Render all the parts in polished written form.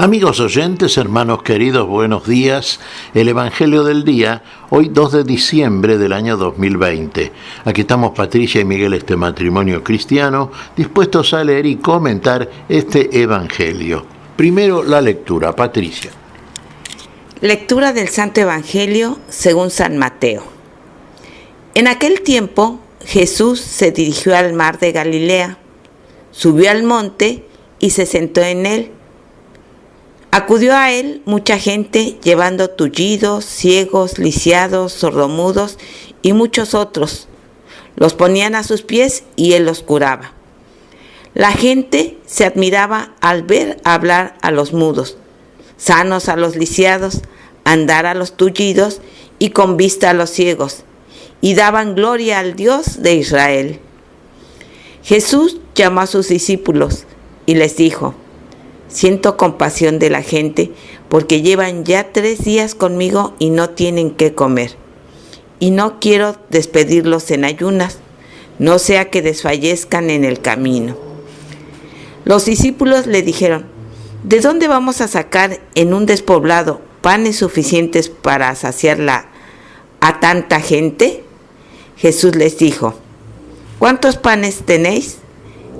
Amigos oyentes, hermanos queridos, buenos días. El Evangelio del día, hoy 2 de diciembre del año 2020. Aquí estamos Patricia y Miguel, este matrimonio cristiano, dispuestos a leer y comentar este Evangelio. Primero la lectura, Patricia. Lectura del Santo Evangelio según San Mateo. En aquel tiempo, Jesús se dirigió al mar de Galilea, subió al monte y se sentó en él. Acudió a él mucha gente llevando tullidos, ciegos, lisiados, sordomudos y muchos otros. Los ponían a sus pies y él los curaba. La gente se admiraba al ver hablar a los mudos, sanos a los lisiados, andar a los tullidos y con vista a los ciegos, y daban gloria al Dios de Israel. Jesús llamó a sus discípulos y les dijo: siento compasión de la gente porque llevan ya 3 días conmigo y no tienen qué comer. Y no quiero despedirlos en ayunas, no sea que desfallezcan en el camino. Los discípulos le dijeron: ¿de dónde vamos a sacar en un despoblado panes suficientes para saciarla a tanta gente? Jesús les dijo: ¿cuántos panes tenéis?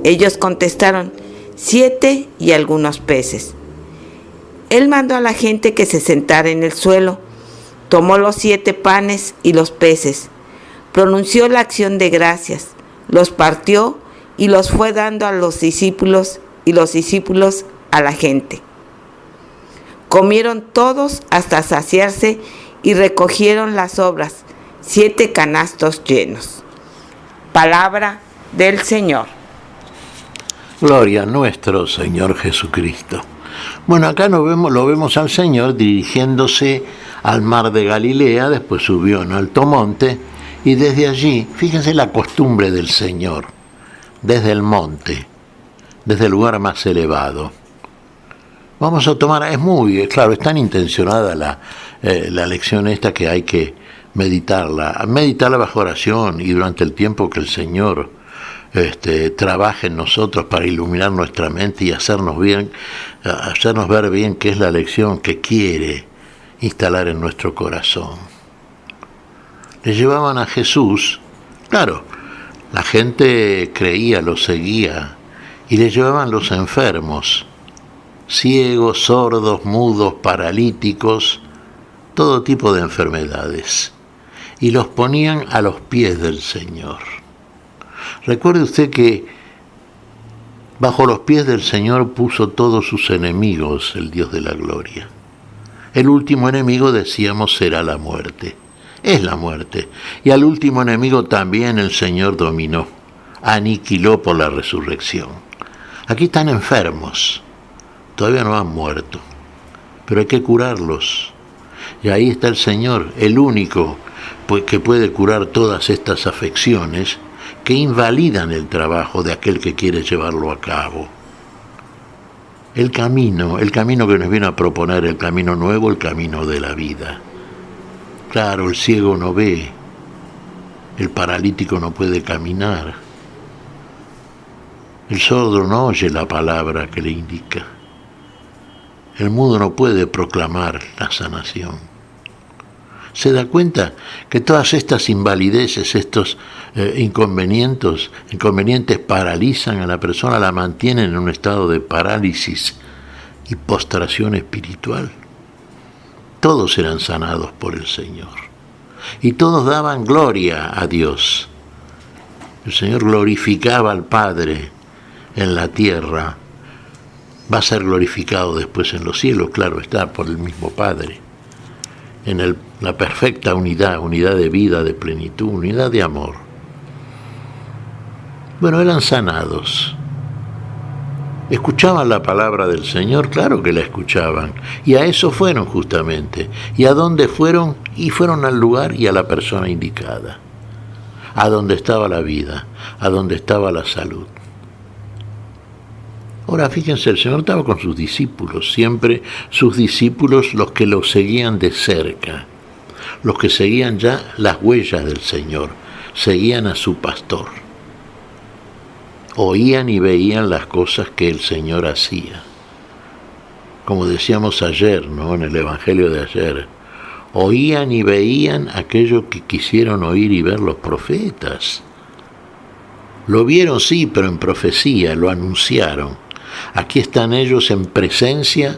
Ellos contestaron: 7 y algunos peces. Él mandó a la gente que se sentara en el suelo, tomó los 7 panes y los peces, pronunció la acción de gracias, los partió y los fue dando a los discípulos y los discípulos a la gente. Comieron todos hasta saciarse y recogieron las sobras, 7 canastos llenos. Palabra del Señor. Gloria a nuestro Señor Jesucristo. Bueno, acá lo vemos al Señor dirigiéndose al mar de Galilea, después subió a un alto monte, y desde allí, fíjense la costumbre del Señor, desde el monte, desde el lugar más elevado. Vamos a tomar, claro, es tan intencionada la lección esta que hay que meditarla bajo oración y durante el tiempo que el Señor trabaje en nosotros para iluminar nuestra mente y hacernos ver bien qué es la lección que quiere instalar en nuestro corazón. Le llevaban a Jesús, claro, la gente creía, lo seguía, y le llevaban los enfermos, ciegos, sordos, mudos, paralíticos, todo tipo de enfermedades, y los ponían a los pies del Señor. Recuerde usted que bajo los pies del Señor puso todos sus enemigos, el Dios de la gloria. El último enemigo, decíamos, será la muerte. Es la muerte. Y al último enemigo también el Señor dominó, aniquiló por la resurrección. Aquí están enfermos, todavía no han muerto, pero hay que curarlos. Y ahí está el Señor, el único que puede curar todas estas afecciones que invalidan el trabajo de aquel que quiere llevarlo a cabo. El camino que nos viene a proponer, el camino nuevo, el camino de la vida. Claro, el ciego no ve, el paralítico no puede caminar, el sordo no oye la palabra que le indica, el mudo no puede proclamar la sanación. ¿Se da cuenta que todas estas invalideces, estos inconvenientes paralizan a la persona, la mantienen en un estado de parálisis y postración espiritual? Todos eran sanados por el Señor y todos daban gloria a Dios. El Señor glorificaba al Padre en la tierra, va a ser glorificado después en los cielos, claro está, por el mismo Padre. En la perfecta unidad de vida, de plenitud, unidad de amor. Bueno, eran sanados. ¿Escuchaban la palabra del Señor? Claro que la escuchaban. Y a eso fueron justamente. ¿Y a dónde fueron? Y fueron al lugar y a la persona indicada. A donde estaba la vida, a donde estaba la salud. Ahora fíjense, el Señor estaba con sus discípulos, siempre sus discípulos los que lo seguían de cerca, los que seguían ya las huellas del Señor, seguían a su pastor, oían y veían las cosas que el Señor hacía. como decíamos ayer, ¿no? En el Evangelio de ayer. Oían y veían aquello que quisieron oír y ver los profetas. Lo vieron, sí, pero en profecía, lo anunciaron. Aquí están ellos en presencia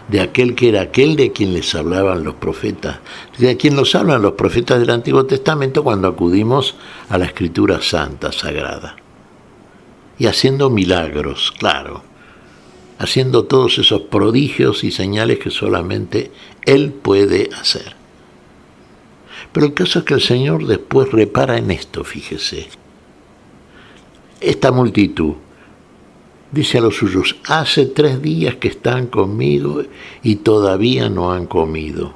de aquel que era aquel de quien les hablaban los profetas, de quien nos hablan los profetas del Antiguo Testamento cuando acudimos a la Escritura Santa, Sagrada. Y haciendo milagros, claro, haciendo todos esos prodigios y señales que solamente Él puede hacer. Pero el caso es que el Señor después repara en esto, fíjese. Esta multitud dice a los suyos: hace 3 días que están conmigo y todavía no han comido.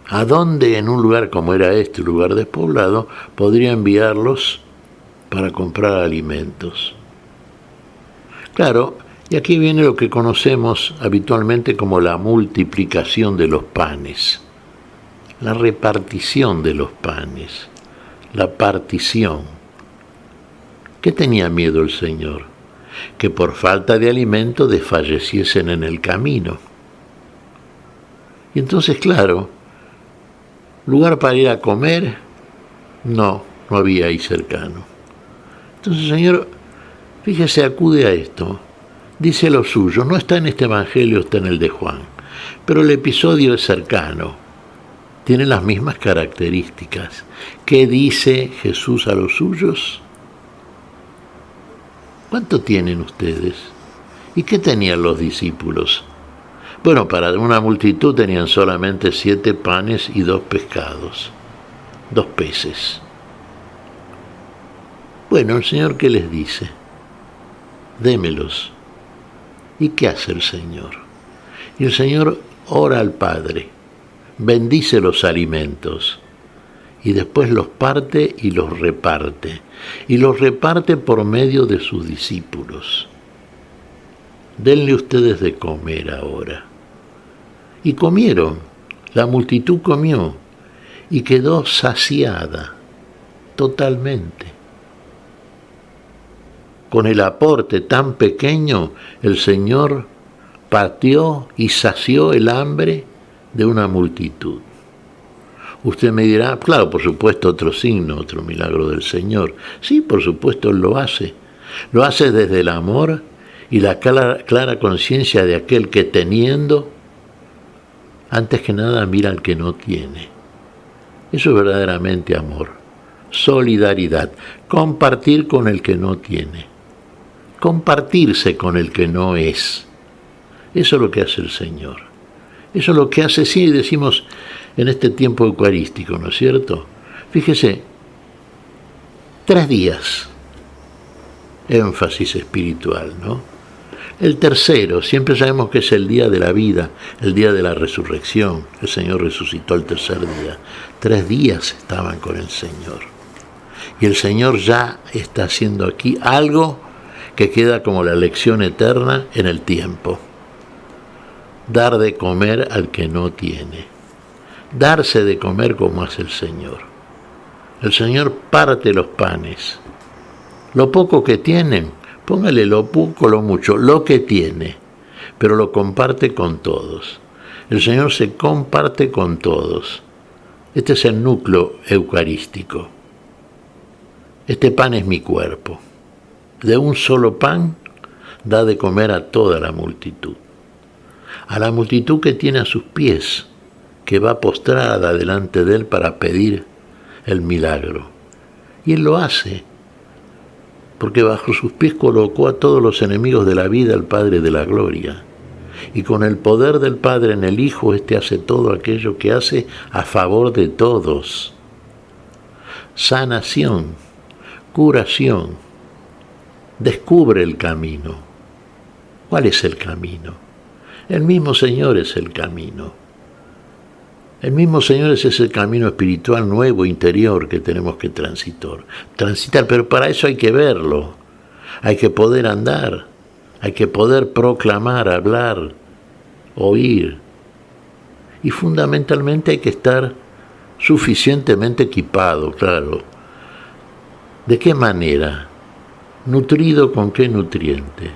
¿A dónde en un lugar como era este, un lugar despoblado, podría enviarlos para comprar alimentos? Claro, y aquí viene lo que conocemos habitualmente como la multiplicación de los panes, la repartición de los panes, la partición. ¿Qué tenía miedo el Señor? Que por falta de alimento desfalleciesen en el camino. Y entonces, claro, lugar para ir a comer, no había ahí cercano. Entonces el Señor, fíjese, acude a esto, dice lo suyo, no está en este Evangelio, está en el de Juan, pero el episodio es cercano, tiene las mismas características. ¿Qué dice Jesús a los suyos? ¿Cuánto tienen ustedes? ¿Y qué tenían los discípulos? Bueno, para una multitud tenían solamente 7 panes y 2 pescados, 2 peces. Bueno, el Señor, ¿qué les dice? Démelos. ¿Y qué hace el Señor? Y el Señor ora al Padre, bendice los alimentos, y después los parte y los reparte. Y los reparte por medio de sus discípulos. Denle ustedes de comer ahora. Y comieron, la multitud comió, y quedó saciada totalmente. Con el aporte tan pequeño, el Señor partió y sació el hambre de una multitud. Usted me dirá, claro, por supuesto, otro signo, otro milagro del Señor. Sí, por supuesto, Él lo hace. Lo hace desde el amor y la clara conciencia de aquel que teniendo, antes que nada mira al que no tiene. Eso es verdaderamente amor, solidaridad, compartir con el que no tiene, compartirse con el que no es. Eso es lo que hace el Señor. Eso es lo que hace, sí, decimos en este tiempo eucarístico, ¿no es cierto? Fíjese, 3 días, énfasis espiritual, ¿no? El tercero, siempre sabemos que es el día de la vida, el día de la resurrección. El Señor resucitó el tercer día. 3 días estaban con el Señor. Y el Señor ya está haciendo aquí algo que queda como la lección eterna en el tiempo. Dar de comer al que no tiene. Darse de comer como hace el Señor. El Señor parte los panes. Lo poco que tienen, póngale lo poco, lo mucho, lo que tiene, pero lo comparte con todos. El Señor se comparte con todos. Este es el núcleo eucarístico. Este pan es mi cuerpo. De un solo pan da de comer a toda la multitud. A la multitud que tiene a sus pies, que va postrada delante de Él para pedir el milagro. Y Él lo hace, porque bajo sus pies colocó a todos los enemigos de la vida al Padre de la gloria. Y con el poder del Padre en el Hijo, éste hace todo aquello que hace a favor de todos. Sanación, curación, descubre el camino. ¿Cuál es el camino? El mismo Señor es el camino. El mismo Señor es ese camino espiritual nuevo, interior, que tenemos que transitar, pero para eso hay que verlo, hay que poder andar, hay que poder proclamar, hablar, oír, y fundamentalmente hay que estar suficientemente equipado, claro. ¿De qué manera? ¿Nutrido con qué nutriente?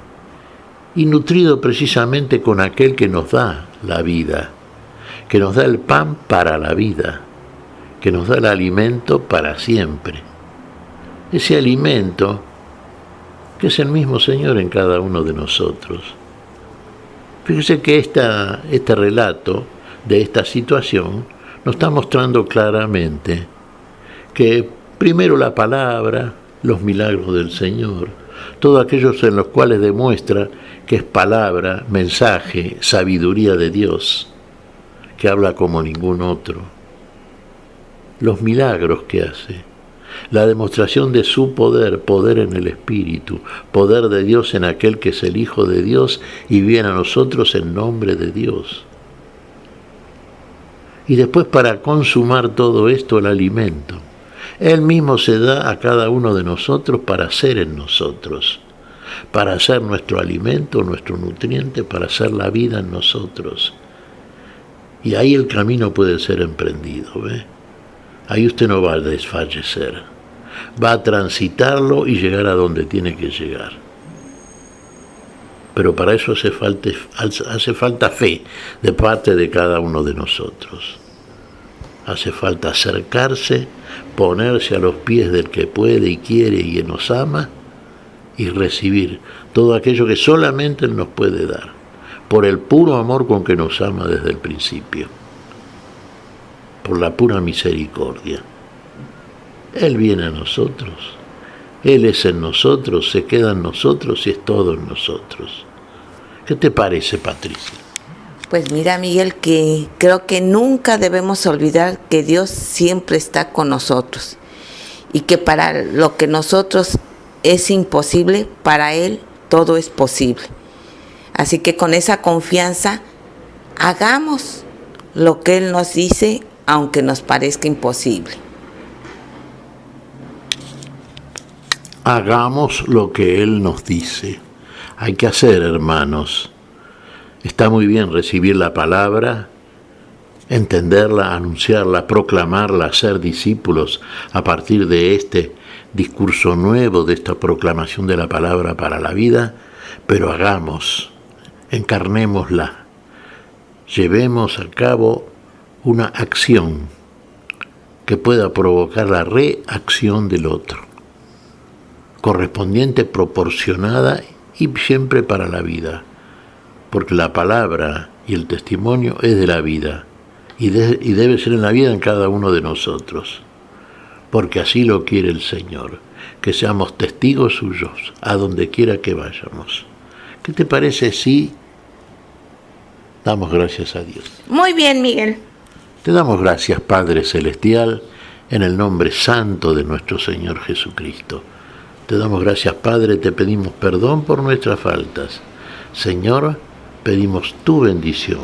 y nutrido precisamente con aquel que nos da la vida, que nos da el pan para la vida, que nos da el alimento para siempre. Ese alimento que es el mismo Señor en cada uno de nosotros. Fíjese que este relato de esta situación nos está mostrando claramente que primero la palabra, los milagros del Señor, todos aquellos en los cuales demuestra que es palabra, mensaje, sabiduría de Dios, que habla como ningún otro. Los milagros que hace, la demostración de su poder, poder en el Espíritu, poder de Dios en aquel que es el Hijo de Dios y viene a nosotros en nombre de Dios. Y después para consumar todo esto el alimento. Él mismo se da a cada uno de nosotros para ser en nosotros, para ser nuestro alimento, nuestro nutriente, para hacer la vida en nosotros. Y ahí el camino puede ser emprendido, ¿ve? Ahí usted no va a desfallecer, va a transitarlo y llegar a donde tiene que llegar. Pero para eso hace falta fe de parte de cada uno de nosotros. Hace falta acercarse, ponerse a los pies del que puede y quiere y que nos ama y recibir todo aquello que solamente Él nos puede dar, por el puro amor con que nos ama desde el principio, por la pura misericordia. Él viene a nosotros, Él es en nosotros, se queda en nosotros y es todo en nosotros. ¿Qué te parece, Patricia? Pues mira, Miguel, que creo que nunca debemos olvidar que Dios siempre está con nosotros y que para lo que nosotros es imposible, para Él todo es posible. Así que con esa confianza, hagamos lo que Él nos dice, aunque nos parezca imposible. Hagamos lo que Él nos dice. Hay que hacer, hermanos. Está muy bien recibir la palabra, entenderla, anunciarla, proclamarla, ser discípulos a partir de este discurso nuevo, de esta proclamación de la palabra para la vida, pero hagamos, encarnémosla, llevemos a cabo una acción que pueda provocar la reacción del otro, correspondiente, proporcionada y siempre para la vida, porque la palabra y el testimonio es de la vida y debe ser en la vida en cada uno de nosotros, porque así lo quiere el Señor, que seamos testigos suyos a donde quiera que vayamos. ¿Qué te parece si damos gracias a Dios? Muy bien, Miguel. Te damos gracias, Padre Celestial, en el nombre santo de nuestro Señor Jesucristo. Te damos gracias, Padre, te pedimos perdón por nuestras faltas. Señor, pedimos tu bendición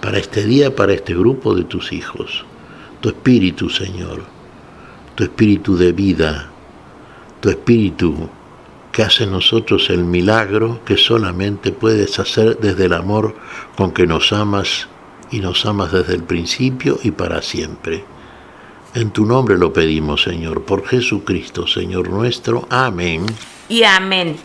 para este día, para este grupo de tus hijos. Tu espíritu, Señor, tu espíritu de vida, tu espíritu que hace en nosotros el milagro que solamente puedes hacer desde el amor con que nos amas y nos amas desde el principio y para siempre. En tu nombre lo pedimos, Señor, por Jesucristo, Señor nuestro. Amén. Y amén.